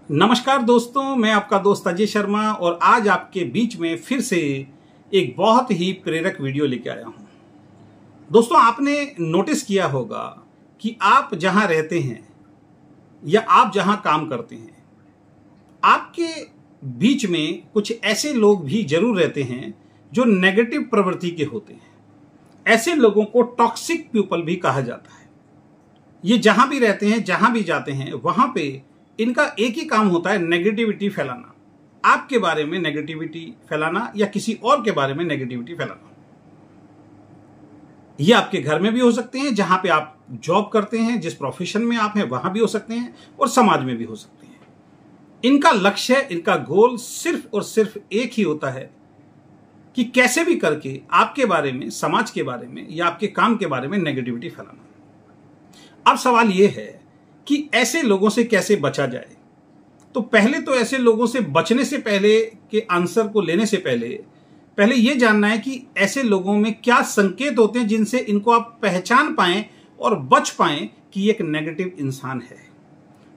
नमस्कार दोस्तों, मैं आपका दोस्त अजय शर्मा और आज आपके बीच में फिर से एक बहुत ही प्रेरक वीडियो लेके आया हूं। दोस्तों, आपने नोटिस किया होगा कि आप जहां रहते हैं या आप जहां काम करते हैं, आपके बीच में कुछ ऐसे लोग भी जरूर रहते हैं जो नेगेटिव प्रवृत्ति के होते हैं। ऐसे लोगों को टॉक्सिक पीपल भी कहा जाता है। ये जहां भी रहते हैं, जहां भी जाते हैं, वहां पे इनका एक ही काम होता है, नेगेटिविटी फैलाना। आपके बारे में नेगेटिविटी फैलाना या किसी और के बारे में नेगेटिविटी फैलाना। ये आपके घर में भी हो सकते हैं, जहां पे आप जॉब करते हैं, जिस प्रोफेशन में आप हैं वहां भी हो सकते हैं, और समाज में भी हो सकते हैं। इनका लक्ष्य, इनका गोल सिर्फ और सिर्फ एक ही होता है कि कैसे भी करके आपके बारे में, समाज के बारे में या आपके काम के बारे में नेगेटिविटी फैलाना। अब सवाल यह है कि ऐसे लोगों से कैसे बचा जाए। तो पहले तो ऐसे लोगों से बचने से पहले के आंसर को लेने से पहले यह जानना है कि ऐसे लोगों में क्या संकेत होते हैं जिनसे इनको आप पहचान पाएं और बच पाएं कि ये एक नेगेटिव इंसान है।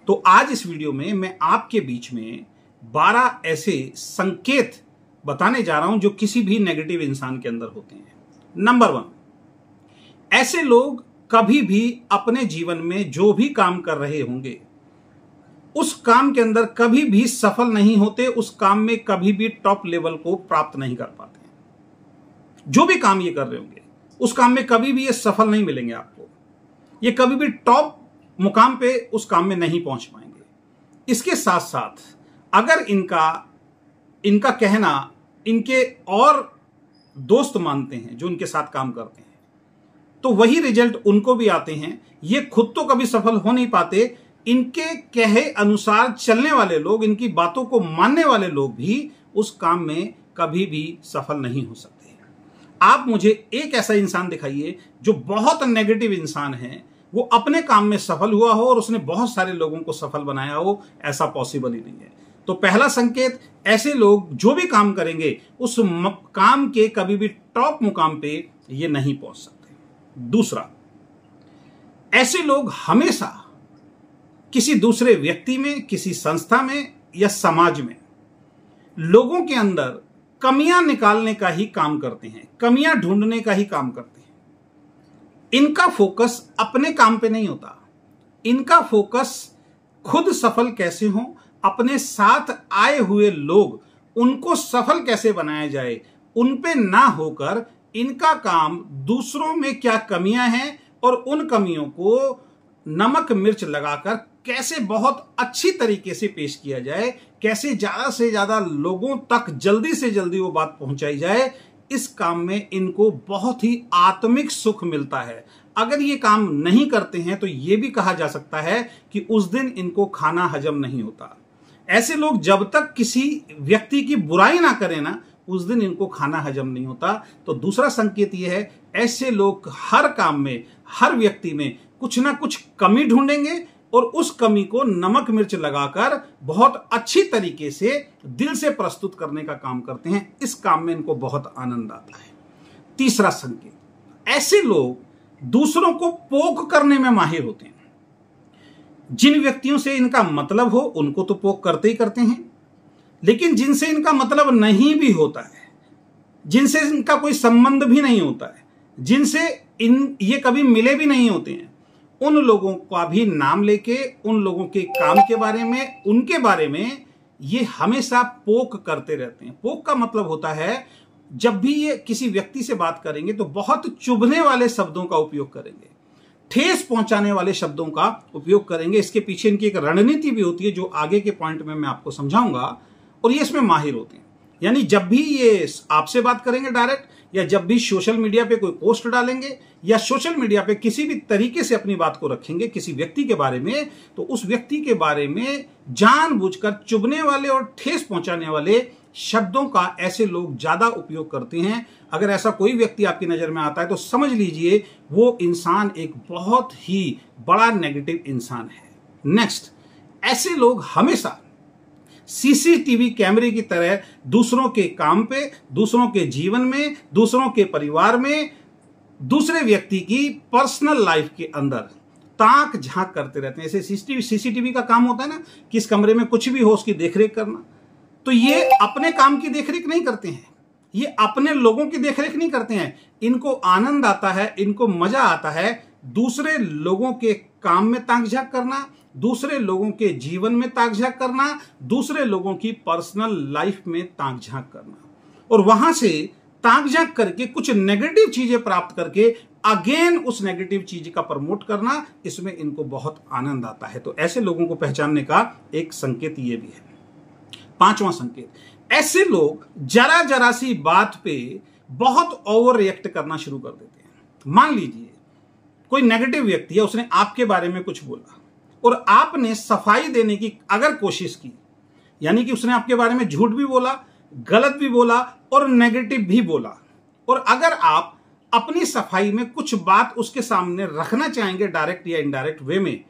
तो आज इस वीडियो में मैं आपके बीच में 12 ऐसे संकेत बताने जा रहा हूं जो किसी भी नेगेटिव इंसान के अंदर होते हैं। नंबर 1, ऐसे लोग कभी भी अपने जीवन में जो भी काम कर रहे होंगे उस काम के अंदर कभी भी सफल नहीं होते, उस काम में कभी भी टॉप लेवल को प्राप्त नहीं कर पाते। जो भी काम ये कर रहे होंगे उस काम में कभी भी ये सफल नहीं मिलेंगे आपको। ये कभी भी टॉप मुकाम पे उस काम में नहीं पहुंच पाएंगे। इसके साथ साथ अगर इनका कहना इनके और दोस्त मानते हैं जो इनके साथ काम करते हैं, तो वही रिजल्ट उनको भी आते हैं। ये खुद तो कभी सफल हो नहीं पाते, इनके कहे अनुसार चलने वाले लोग, इनकी बातों को मानने वाले लोग भी उस काम में कभी भी सफल नहीं हो सकते। आप मुझे एक ऐसा इंसान दिखाइए जो बहुत नेगेटिव इंसान है, वो अपने काम में सफल हुआ हो और उसने बहुत सारे लोगों को सफल बनाया हो। ऐसा पॉसिबल ही नहीं है। तो पहला संकेत, ऐसे लोग जो भी काम करेंगे उस काम के कभी भी टॉप मुकाम पे ये नहीं पहुंच सकते। दूसरा, ऐसे लोग हमेशा किसी दूसरे व्यक्ति में, किसी संस्था में या समाज में लोगों के अंदर कमियां निकालने का ही काम करते हैं, कमियां ढूंढने का ही काम करते हैं। इनका फोकस अपने काम पे नहीं होता। इनका फोकस खुद सफल कैसे हो, अपने साथ आए हुए लोग उनको सफल कैसे बनाया जाए, उन पे ना होकर इनका काम दूसरों में क्या कमियां हैं और उन कमियों को नमक मिर्च लगाकर कैसे बहुत अच्छी तरीके से पेश किया जाए, कैसे ज्यादा से ज्यादा लोगों तक जल्दी से जल्दी वो बात पहुंचाई जाए। इस काम में इनको बहुत ही आत्मिक सुख मिलता है। अगर ये काम नहीं करते हैं तो ये भी कहा जा सकता है कि उस दिन इनको खाना हजम नहीं होता। ऐसे लोग जब तक किसी व्यक्ति की बुराई ना करें ना, उस दिन इनको खाना हजम नहीं होता। तो दूसरा संकेत यह है, ऐसे लोग हर काम में, हर व्यक्ति में कुछ ना कुछ कमी ढूंढेंगे और उस कमी को नमक मिर्च लगाकर बहुत अच्छी तरीके से दिल से प्रस्तुत करने का काम करते हैं। इस काम में इनको बहुत आनंद आता है। तीसरा संकेत, ऐसे लोग दूसरों को पोक करने में माहिर होते हैं। जिन व्यक्तियों से इनका मतलब हो उनको तो पोक करते ही करते हैं, लेकिन जिनसे इनका मतलब नहीं भी होता है, जिनसे इनका कोई संबंध भी नहीं होता है, जिनसे ये कभी मिले भी नहीं होते हैं, उन लोगों का भी नाम लेके, उन लोगों के काम के बारे में, उनके बारे में ये हमेशा पोक करते रहते हैं। पोक का मतलब होता है, जब भी ये किसी व्यक्ति से बात करेंगे तो बहुत चुभने वाले शब्दों का उपयोग करेंगे, ठेस पहुंचाने वाले शब्दों का उपयोग करेंगे। इसके पीछे इनकी एक रणनीति भी होती है जो आगे के पॉइंट में मैं आपको समझाऊंगा, और ये इसमें माहिर होते हैं। यानी जब भी ये आपसे बात करेंगे डायरेक्ट, या जब भी सोशल मीडिया पे कोई पोस्ट डालेंगे या सोशल मीडिया पे किसी भी तरीके से अपनी बात को रखेंगे किसी व्यक्ति के बारे में, तो उस व्यक्ति के बारे में जानबूझकर चुभने वाले और ठेस पहुंचाने वाले शब्दों का ऐसे लोग ज्यादा उपयोग करते हैं। अगर ऐसा कोई व्यक्ति आपकी नजर में आता है तो समझ लीजिए वो इंसान एक बहुत ही बड़ा नेगेटिव इंसान है। नेक्स्ट, ऐसे लोग हमेशा सीसीटीवी कैमरे की तरह दूसरों के काम पे, दूसरों के जीवन में, दूसरों के परिवार में, दूसरे व्यक्ति की पर्सनल लाइफ के अंदर ताक झांक करते रहते हैं। जैसे सीसीटीवी का काम होता है ना कि इस कमरे में कुछ भी हो उसकी देखरेख करना, तो ये अपने काम की देखरेख नहीं करते हैं, ये अपने लोगों की देखरेख नहीं करते हैं। इनको आनंद आता है, इनको मजा आता है दूसरे लोगों के काम में ताक झांक करना, दूसरे लोगों के जीवन में ताक झांक करना, दूसरे लोगों की पर्सनल लाइफ में ताक झांक करना, और वहां से ताक झांक करके कुछ नेगेटिव चीजें प्राप्त करके अगेन उस नेगेटिव चीज का प्रमोट करना, इसमें इनको बहुत आनंद आता है। तो ऐसे लोगों को पहचानने का एक संकेत ये भी है। पांचवा संकेत, ऐसे लोग जरा जरा सी बात पे बहुत ओवर रिएक्ट करना शुरू कर देते हैं। मान लीजिए कोई नेगेटिव व्यक्ति है, उसने आपके बारे में कुछ बोला और आपने सफाई देने की अगर कोशिश की, यानी कि उसने आपके बारे में झूठ भी बोला, गलत भी बोला और नेगेटिव भी बोला, और अगर आप अपनी सफाई में कुछ बात उसके सामने रखना चाहेंगे डायरेक्ट या इनडायरेक्ट वे में,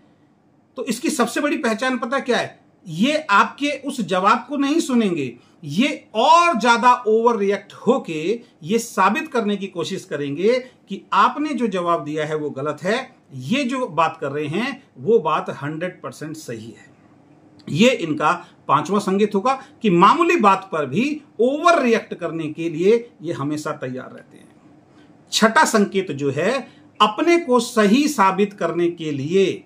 तो इसकी सबसे बड़ी पहचान पता क्या है? ये आपके उस जवाब को नहीं सुनेंगे, ये और ज्यादा ओवर रिएक्ट होके ये साबित करने की कोशिश करेंगे कि आपने जो जवाब दिया है वो गलत है, ये जो बात कर रहे हैं वो बात 100% सही है। ये इनका पांचवा संकेत होगा कि मामूली बात पर भी ओवर रिएक्ट करने के लिए ये हमेशा तैयार रहते हैं। छठा संकेत जो है, अपने को सही साबित करने के लिए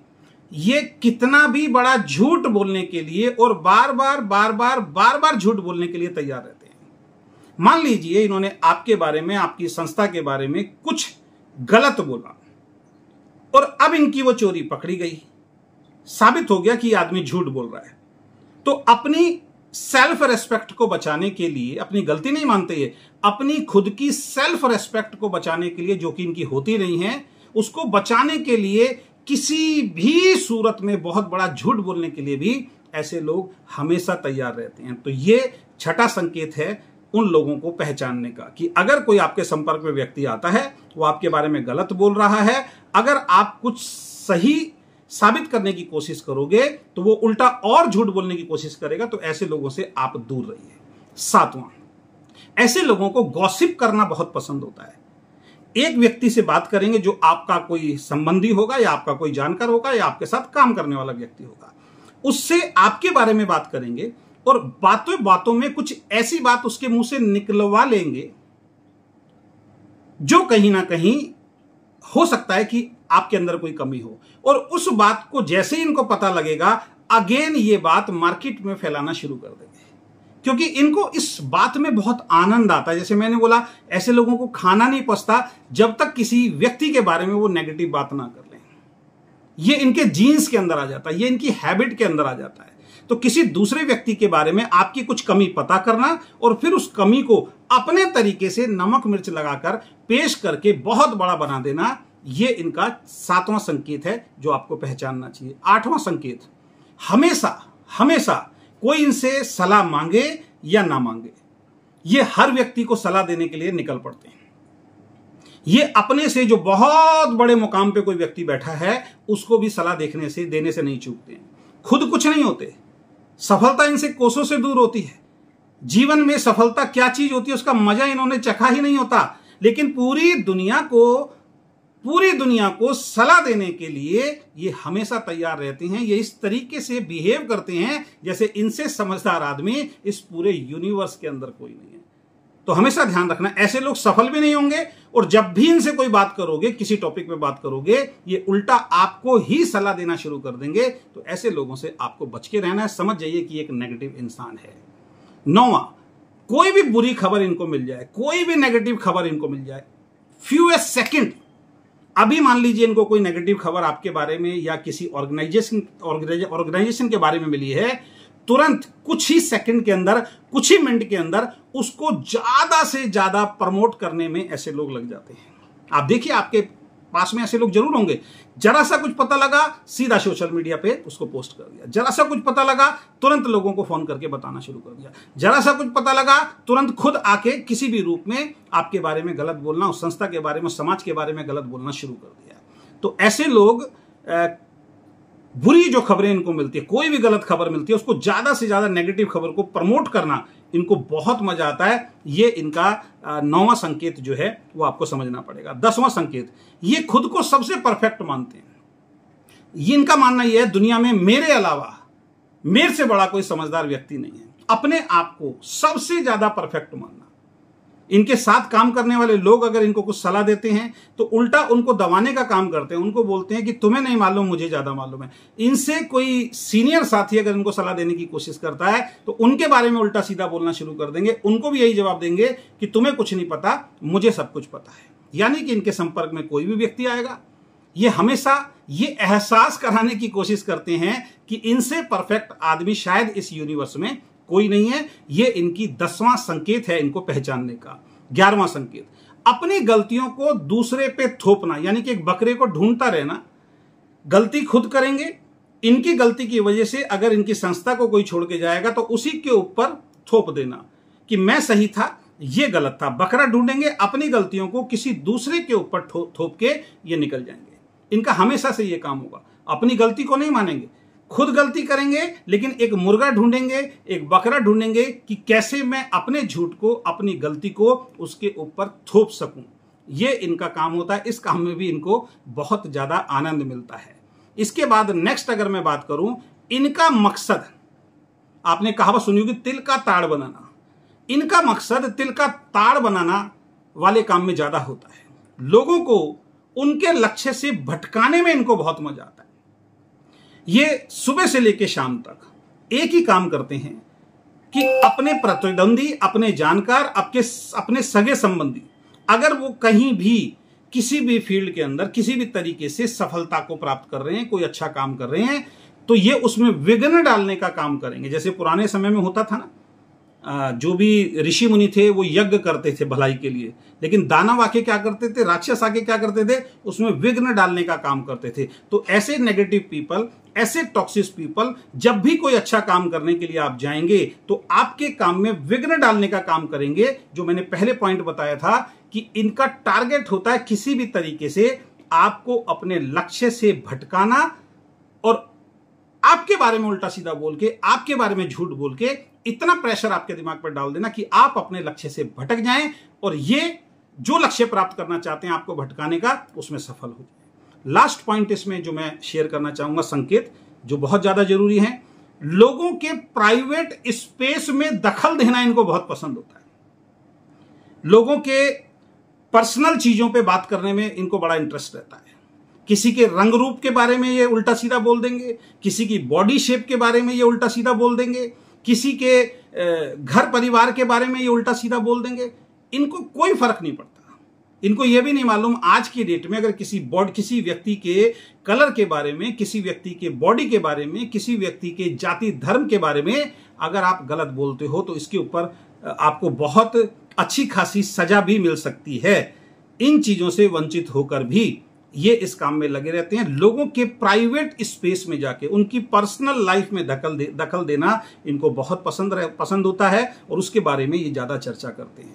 ये कितना भी बड़ा झूठ बोलने के लिए और बार बार झूठ बोलने के लिए तैयार रहते हैं। मान लीजिए इन्होंने आपके बारे में, आपकी संस्था के बारे में कुछ गलत बोला और अब इनकी वो चोरी पकड़ी गई, साबित हो गया कि आदमी झूठ बोल रहा है। तो अपनी सेल्फ रेस्पेक्ट को बचाने के लिए, अपनी गलती नहीं मानते ये, अपनी खुद की सेल्फ रेस्पेक्ट को बचाने के लिए, जो कि इनकी होती नहीं है, उसको बचाने के लिए किसी भी सूरत में बहुत बड़ा झूठ बोलने के लिए भी ऐसे लोग हमेशा तैयार रहते हैं। तो ये छठा संकेत है उन लोगों को पहचानने का कि अगर कोई आपके संपर्क में व्यक्ति आता है, वो आपके बारे में गलत बोल रहा है, अगर आप कुछ सही साबित करने की कोशिश करोगे तो वो उल्टा और झूठ बोलने की कोशिश करेगा, तो ऐसे लोगों से आप दूर रहिए। सातवां, ऐसे लोगों को गॉसिप करना बहुत पसंद होता है। एक व्यक्ति से बात करेंगे जो आपका कोई संबंधी होगा या आपका कोई जानकार होगा या आपके साथ काम करने वाला व्यक्ति होगा, उससे आपके बारे में बात करेंगे और बातों बातों में कुछ ऐसी बात उसके मुंह से निकलवा लेंगे जो कहीं ना कहीं हो सकता है कि आपके अंदर कोई कमी हो, और उस बात को जैसे ही इनको पता लगेगा अगेन ये बात मार्केट में फैलाना शुरू कर देंगे, क्योंकि इनको इस बात में बहुत आनंद आता है। जैसे मैंने बोला, ऐसे लोगों को खाना नहीं पचता जब तक किसी व्यक्ति के बारे में वो नेगेटिव बात ना कर लें। ये इनके जीन्स के अंदर आ जाता है, ये इनकी हैबिट के अंदर आ जाता है। तो किसी दूसरे व्यक्ति के बारे में आपकी कुछ कमी पता करना और फिर उस कमी को अपने तरीके से नमक मिर्च लगाकर पेश करके बहुत बड़ा बना देना, ये इनका सातवां संकेत है जो आपको पहचानना चाहिए। आठवां संकेत, हमेशा कोई इनसे सलाह मांगे या ना मांगे, ये हर व्यक्ति को सलाह देने के लिए निकल पड़ते हैं। ये अपने से जो बहुत बड़े मुकाम पे कोई व्यक्ति बैठा है उसको भी सलाह देने से नहीं चूकते हैं। खुद कुछ नहीं होते, सफलता इनसे कोसों से दूर होती है। जीवन में सफलता क्या चीज होती है उसका मजा इन्होंने चखा ही नहीं होता, लेकिन पूरी दुनिया को सलाह देने के लिए ये हमेशा तैयार रहते हैं। ये इस तरीके से बिहेव करते हैं जैसे इनसे समझदार आदमी इस पूरे यूनिवर्स के अंदर कोई नहीं है। तो हमेशा ध्यान रखना, ऐसे लोग सफल भी नहीं होंगे, और जब भी इनसे कोई बात करोगे, किसी टॉपिक पे बात करोगे, ये उल्टा आपको ही सलाह देना शुरू कर देंगे। तो ऐसे लोगों से आपको बच के रहना है, समझ जाइए कि एक नेगेटिव इंसान है। 9वां, कोई भी बुरी खबर इनको मिल जाए, कोई भी नेगेटिव खबर इनको मिल जाए, फ्यूएस्ट सेकंड, अभी मान लीजिए इनको कोई नेगेटिव खबर आपके बारे में या किसी ऑर्गेनाइजेशन के बारे में मिली है, तुरंत कुछ ही सेकंड के अंदर, कुछ ही मिनट के अंदर उसको ज्यादा से ज्यादा प्रमोट करने में ऐसे लोग लग जाते हैं। आप देखिए, आपके पास में ऐसे लोग जरूर होंगे। जरा सा कुछ पता लगा, सीधा सोशल मीडिया पे उसको पोस्ट कर दिया। जरा सा कुछ पता लगा, तुरंत लोगों को फोन करके बताना शुरू कर दिया। जरा सा कुछ पता लगा, तुरंत खुद आके किसी भी रूप में आपके बारे में गलत बोलना, उस संस्था के बारे में, समाज के बारे में गलत बोलना शुरू कर दिया। तो ऐसे लोग बुरी जो खबरें इनको मिलती है, कोई भी गलत खबर मिलती है, उसको ज्यादा से ज्यादा नेगेटिव खबर को प्रमोट करना इनको बहुत मजा आता है। ये इनका 9वां संकेत जो है वो आपको समझना पड़ेगा। 10वां संकेत, ये खुद को सबसे परफेक्ट मानते हैं। ये इनका मानना यह है दुनिया में मेरे अलावा मेरे से बड़ा कोई समझदार व्यक्ति नहीं है। अपने आप को सबसे ज्यादा परफेक्ट मानना। इनके साथ काम करने वाले लोग अगर इनको कुछ सलाह देते हैं तो उल्टा उनको दबाने का काम करते हैं। उनको बोलते हैं कि तुम्हें नहीं मालूम, मुझे ज्यादा मालूम है। इनसे कोई सीनियर साथी अगर इनको सलाह देने की कोशिश करता है तो उनके बारे में उल्टा सीधा बोलना शुरू कर देंगे। उनको भी यही जवाब देंगे कि तुम्हें कुछ नहीं पता, मुझे सब कुछ पता है। यानी कि इनके संपर्क में कोई भी व्यक्ति आएगा, ये हमेशा ये एहसास कराने की कोशिश करते हैं कि इनसे परफेक्ट आदमी शायद इस यूनिवर्स में कोई नहीं है। ये इनकी 10वां संकेत है इनको पहचानने का। 11वां संकेत, अपनी गलतियों को दूसरे पे थोपना। यानी कि एक बकरे को ढूंढता रहना। गलती खुद करेंगे, इनकी गलती की वजह से अगर इनकी संस्था को कोई छोड़ के जाएगा तो उसी के ऊपर थोप देना कि मैं सही था, ये गलत था। बकरा ढूंढेंगे, अपनी गलतियों को किसी दूसरे के ऊपर थोप के ये निकल जाएंगे। इनका हमेशा से ये काम होगा। अपनी गलती को नहीं मानेंगे, खुद गलती करेंगे, लेकिन एक मुर्गा ढूंढेंगे, एक बकरा ढूंढेंगे कि कैसे मैं अपने झूठ को, अपनी गलती को उसके ऊपर थोप सकूं। ये इनका काम होता है। इस काम में भी इनको बहुत ज्यादा आनंद मिलता है। इसके बाद नेक्स्ट अगर मैं बात करूं, इनका मकसद, आपने कहावत सुनी होगी तिल का ताड़ बनाना। इनका मकसद तिल का ताड़ बनाना वाले काम में ज्यादा होता है। लोगों को उनके लक्ष्य से भटकाने में इनको बहुत मजा आता है। ये सुबह से लेकर शाम तक एक ही काम करते हैं कि अपने प्रतिद्वंदी, अपने जानकार, अपने सगे संबंधी अगर वो कहीं भी किसी भी फील्ड के अंदर किसी भी तरीके से सफलता को प्राप्त कर रहे हैं, कोई अच्छा काम कर रहे हैं, तो ये उसमें विघ्न डालने का काम करेंगे। जैसे पुराने समय में होता था ना, जो भी ऋषि मुनि थे वो यज्ञ करते थे भलाई के लिए, लेकिन दानव आके क्या करते थे, राक्षस आके क्या करते थे, उसमें विघ्न डालने का काम करते थे। तो ऐसे नेगेटिव पीपल, ऐसे टॉक्सिक पीपल, जब भी कोई अच्छा काम करने के लिए आप जाएंगे तो आपके काम में विघ्न डालने का काम करेंगे। जो मैंने पहले पॉइंट बताया था कि इनका टारगेट होता है किसी भी तरीके से आपको अपने लक्ष्य से भटकाना और आपके बारे में उल्टा सीधा बोल के, आपके बारे में झूठ बोल के इतना प्रेशर आपके दिमाग पर डाल देना कि आप अपने लक्ष्य से भटक जाएं और ये जो लक्ष्य प्राप्त करना चाहते हैं आपको भटकाने का, उसमें सफल हो जाए। लास्ट पॉइंट इसमें जो मैं शेयर करना चाहूंगा, संकेत जो बहुत ज्यादा जरूरी है, लोगों के प्राइवेट स्पेस में दखल देना इनको बहुत पसंद होता है। लोगों के पर्सनल चीजों पे बात करने में इनको बड़ा इंटरेस्ट रहता है। किसी के रंग रूप के बारे में ये उल्टा सीधा बोल देंगे, किसी की बॉडी शेप के बारे में ये उल्टा सीधा बोल देंगे, किसी के घर परिवार के बारे में ये उल्टा सीधा बोल देंगे। इनको कोई फर्क नहीं पड़ता। इनको ये भी नहीं मालूम आज की डेट में अगर किसी व्यक्ति के कलर के बारे में, किसी व्यक्ति के बॉडी के बारे में, किसी व्यक्ति के जाति धर्म के बारे में अगर आप गलत बोलते हो तो इसके ऊपर आपको बहुत अच्छी खासी सजा भी मिल सकती है। इन चीजों से वंचित होकर भी ये इस काम में लगे रहते हैं। लोगों के प्राइवेट स्पेस में जाके उनकी पर्सनल लाइफ में दखल देना इनको बहुत पसंद होता है और उसके बारे में ये ज्यादा चर्चा करते हैं।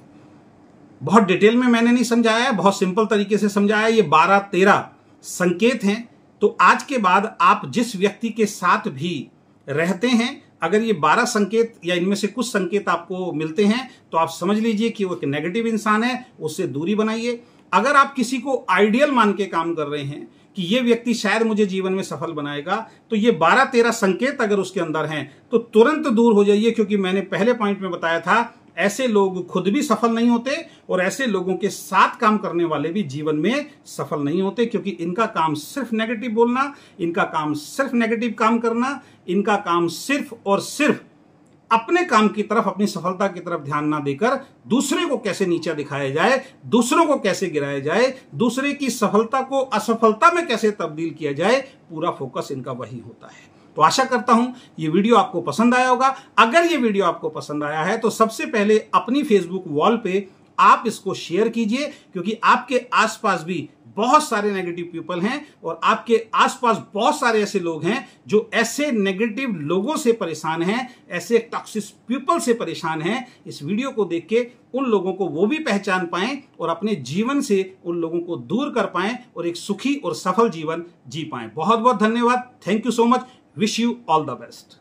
बहुत डिटेल में मैंने नहीं समझाया है, बहुत सिंपल तरीके से समझाया। ये 12-13 संकेत हैं। तो आज के बाद आप जिस व्यक्ति के साथ भी रहते हैं, अगर ये 12 संकेत या इनमें से कुछ संकेत आपको मिलते हैं तो आप समझ लीजिए कि वो एक नेगेटिव इंसान है, उससे दूरी बनाइए। अगर आप किसी को आइडियल मान के काम कर रहे हैं कि ये व्यक्ति शायद मुझे जीवन में सफल बनाएगा, तो ये 12-13 संकेत अगर उसके अंदर हैं तो तुरंत दूर हो जाइए। क्योंकि मैंने पहले पॉइंट में बताया था, ऐसे लोग खुद भी सफल नहीं होते और ऐसे लोगों के साथ काम करने वाले भी जीवन में सफल नहीं होते। क्योंकि इनका काम सिर्फ नेगेटिव बोलना, इनका काम सिर्फ नेगेटिव काम करना, इनका काम सिर्फ और सिर्फ अपने काम की तरफ, अपनी सफलता की तरफ ध्यान ना देकर दूसरे को कैसे नीचा दिखाया जाए, दूसरों को कैसे गिराया जाए, दूसरे की सफलता को असफलता में कैसे तब्दील किया जाए, पूरा फोकस इनका वही होता है। तो आशा करता हूं ये वीडियो आपको पसंद आया होगा। अगर ये वीडियो आपको पसंद आया है तो सबसे पहले अपनी फेसबुक वॉल पे आप इसको शेयर कीजिए, क्योंकि आपके आसपास भी बहुत सारे नेगेटिव पीपल हैं और आपके आसपास बहुत सारे ऐसे लोग हैं जो ऐसे नेगेटिव लोगों से परेशान हैं, ऐसे टॉक्सिक पीपल से परेशान हैं। इस वीडियो को देख के उन लोगों को वो भी पहचान पाएं और अपने जीवन से उन लोगों को दूर कर पाएं और एक सुखी और सफल जीवन जी पाएं। बहुत बहुत धन्यवाद। Thank you so much. Wish you all the best.